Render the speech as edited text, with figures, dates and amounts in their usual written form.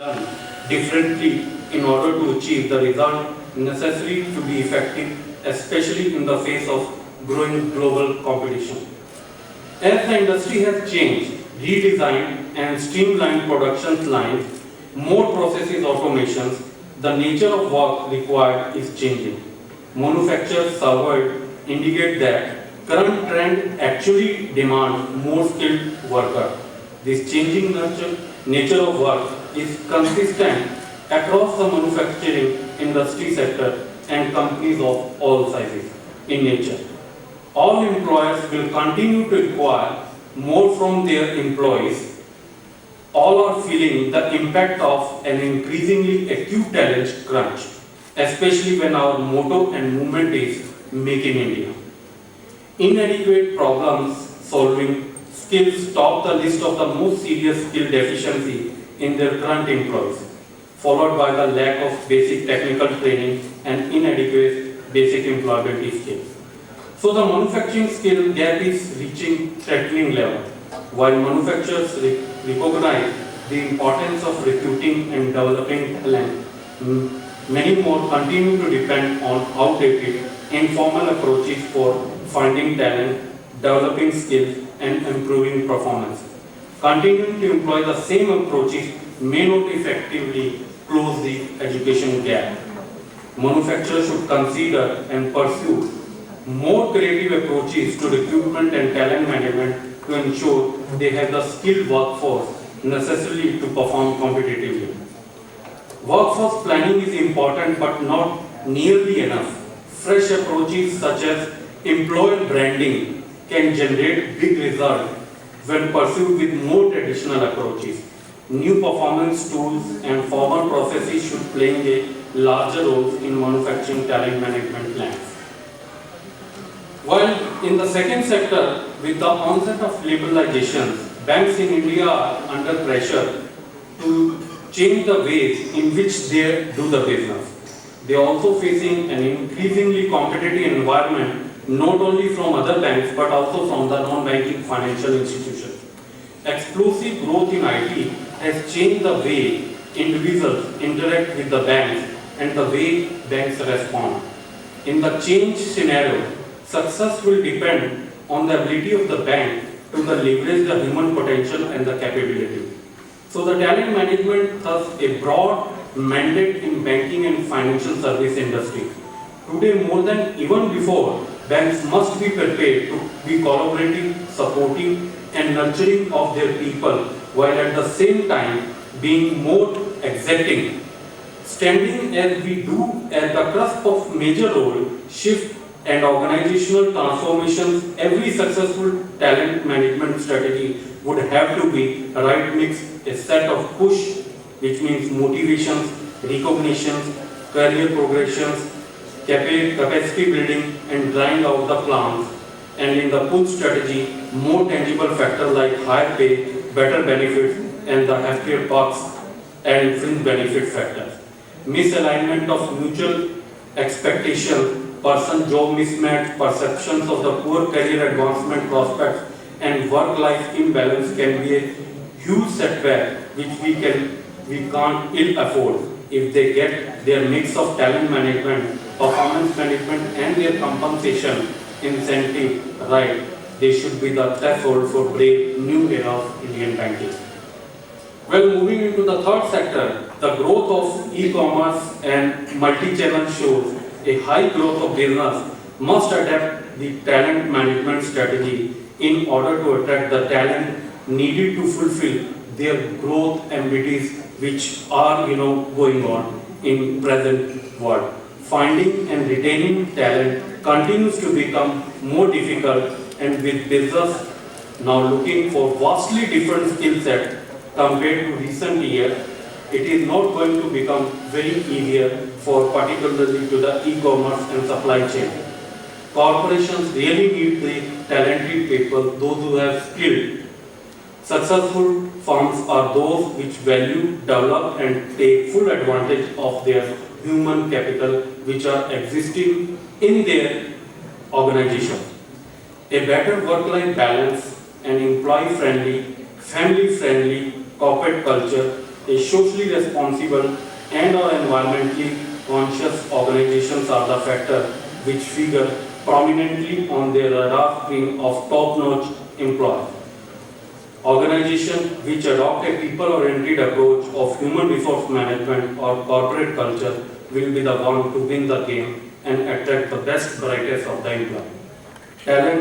done differently in order to achieve the result necessary to be effective, especially in the face of growing global competition. As the industry has changed, redesigned and streamlined production lines, more processes automations, the nature of work required is changing. Manufacturers surveyed indicate that current trend actually demand more skilled workers. This changing nature of work is consistent across the manufacturing industry sector and companies of all sizes in nature. All employers will continue to require more from their employees. All are feeling the impact of an increasingly acute talent crunch, especially when our motto and movement is Make in India. Inadequate problems solving skills top the list of the most serious skill deficiency in their current employees, followed by the lack of basic technical training and inadequate basic employability skills. So the manufacturing skill gap is reaching threatening level. While manufacturers recognize the importance of recruiting and developing talent, many more continue to depend on outdated, informal approaches for finding talent, developing skills, and improving performance. Continuing to employ the same approaches may not effectively close the education gap. Manufacturers should consider and pursue more creative approaches to recruitment and talent management to ensure they have the skilled workforce necessary to perform competitively. Workforce planning is important but not nearly enough. Fresh approaches such as employer branding can generate big results when pursued with more traditional approaches. New performance tools and formal processes should play a larger role in manufacturing talent management plans. While in the second sector, with the onset of liberalization, banks in India are under pressure to change the ways in which they do the business. They are also facing an increasingly competitive environment, not only from other banks but also from the non-banking financial institutions. Explosive growth in IT has changed the way individuals interact with the banks and the way banks respond. In the change scenario, success will depend on the ability of the bank to leverage the human potential and the capability. So the talent management has a broad mandate in banking and financial service industry. Today, more than even before, banks must be prepared to be collaborative, supportive, and nurturing of their people, while at the same time being more exacting. Standing as we do at the cusp of major role shift and organizational transformations, every successful talent management strategy would have to be a right mix, a set of push, which means motivations, recognitions, career progressions, capacity building, and drawing out the plans. And in the pull strategy, more tangible factors like higher pay, better benefits, and the healthcare perks and fringe benefit factors. Misalignment of mutual expectations, person-job mismatch, perceptions of the poor career advancement prospects, and work-life imbalance can be a huge setback which we can't ill afford. If they get their mix of talent management, performance management, and their compensation incentive right, they should be the threshold for brave new era of Indian banking. Well, moving into the third sector, the growth of e-commerce and multi-channel shows a high growth of business must adapt the talent management strategy in order to attract the talent needed to fulfill their growth ambitions which are going on in present world. Finding and retaining talent continues to become more difficult, and with business now looking for vastly different skill sets compared to recent years, it is not going to become very easier for particularly to the e-commerce and supply chain. Corporations really need the talented people, those who have skilled. Successful firms are those which value, develop and take full advantage of their human capital which are existing in their organization. A better work-life balance, an employee-friendly, family-friendly corporate culture A socially responsible and or environmentally conscious organizations are the factor which figure prominently on their radar screen of top-notch employees. Organizations which adopt a people-oriented approach of human resource management or corporate culture will be the one to win the game and attract the best, brightest of the employees. Talent